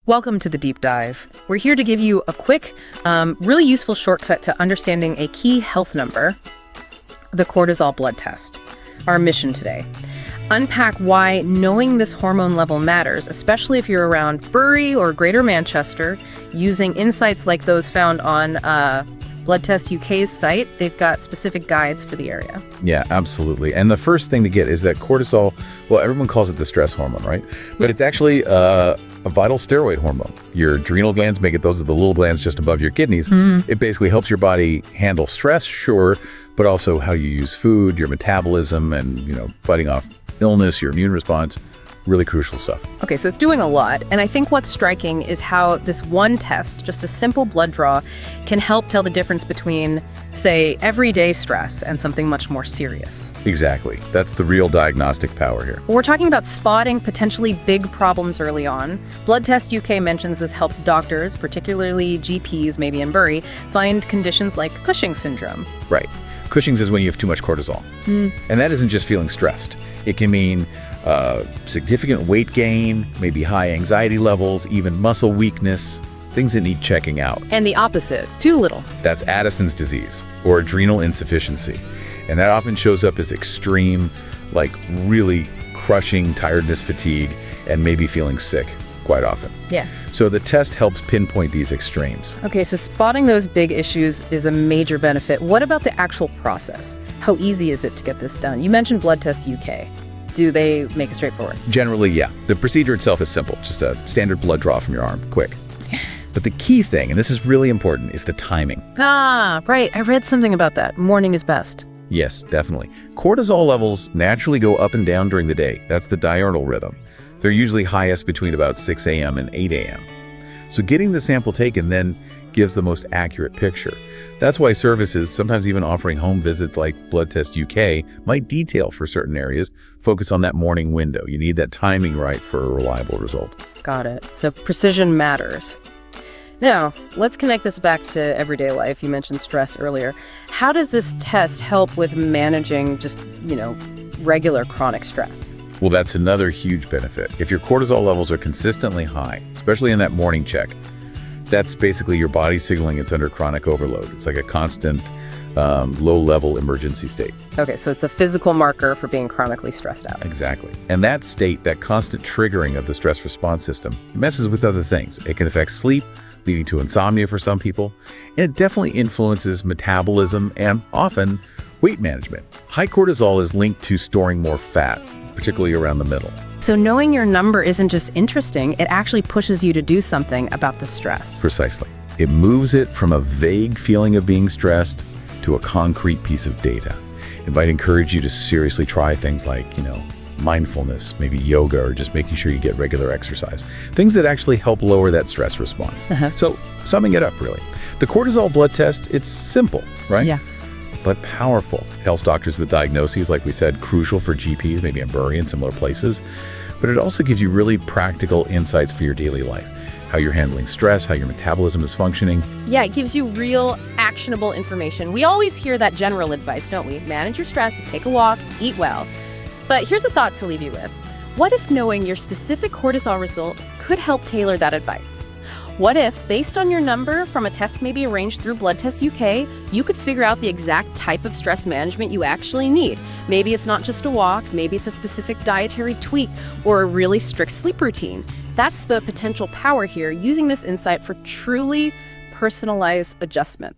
Welcome to the deep dive. We're here to give you a quick, really useful shortcut to understanding a key health number, the cortisol blood test. Our mission today: unpack why knowing this hormone level matters, especially if you're around Bury or Greater Manchester, using insights like those found on Blood Test UK's site. They've got specific guides for the area. Yeah, absolutely. And the first thing to get is that cortisol, well, everyone calls it the stress hormone, right? But it's actually a vital steroid hormone. Your adrenal glands make it. Those are the little glands just above your kidneys. It basically helps your body handle stress, sure, but also how you use food, your metabolism, and, fighting off illness, your immune response. Really crucial stuff. Okay, so it's doing a lot, and I think what's striking is how this one test, just a simple blood draw, can help tell the difference between, say, everyday stress and something much more serious. Exactly. That's the real diagnostic power here. We're talking about spotting potentially big problems early on. Blood Test UK mentions this helps doctors, particularly GPs, maybe in Bury, find conditions like Cushing's syndrome. Right. Cushing's is when you have too much cortisol. And that isn't just feeling stressed. It can mean significant weight gain, maybe high anxiety levels, even muscle weakness, things that need checking out. And the opposite, too little. That's Addison's disease or adrenal insufficiency. And that often shows up as extreme, like really crushing tiredness, fatigue, and maybe feeling sick quite often. Yeah. So the test helps pinpoint these extremes. Okay, so spotting those big issues is a major benefit. What about the actual process? How easy is it to get this done? You mentioned Blood Test UK. Do they make it straightforward? Generally, yeah. The procedure itself is simple, just a standard blood draw from your arm, quick. But the key thing, and this is really important, is the timing. Ah, right. I read something about that. Morning is best. Yes, definitely. Cortisol levels naturally go up and down during the day. That's the diurnal rhythm. They're usually highest between about 6 a.m. and 8 a.m. So getting the sample taken then gives the most accurate picture. That's why services, sometimes even offering home visits like Blood Test UK, might detail for certain areas, focus on that morning window. You need that timing right for a reliable result. Got it. So precision matters. Now, let's connect this back to everyday life. You mentioned stress earlier. How does this test help with managing just, regular chronic stress? Well, that's another huge benefit. If your cortisol levels are consistently high, especially in that morning check, that's basically your body signaling it's under chronic overload. It's like a constant low-level emergency state. Okay, so it's a physical marker for being chronically stressed out. Exactly. And that state, that constant triggering of the stress response system, messes with other things. It can affect sleep, leading to insomnia for some people, and it definitely influences metabolism and often weight management. High cortisol is linked to storing more fat, particularly around the middle. So knowing your number isn't just interesting, it actually pushes you to do something about the stress. Precisely. It moves it from a vague feeling of being stressed to a concrete piece of data. It might encourage you to seriously try things like, mindfulness, maybe yoga, or just making sure you get regular exercise. Things that actually help lower that stress response. So summing it up, really, the cortisol blood test, it's simple, right? Yeah. But powerful. It helps doctors with diagnoses, like we said, crucial for GPs, maybe in Bury and similar places. But it also gives you really practical insights for your daily life, how you're handling stress, how your metabolism is functioning. Yeah, it gives you real, actionable information. We always hear that general advice, don't we? Manage your stress, take a walk, eat well. But here's a thought to leave you with. What if knowing your specific cortisol result could help tailor that advice? What if, based on your number from a test maybe arranged through Blood Test UK, you could figure out the exact type of stress management you actually need? Maybe it's not just a walk, maybe it's a specific dietary tweak or a really strict sleep routine. That's the potential power here, using this insight for truly personalized adjustments.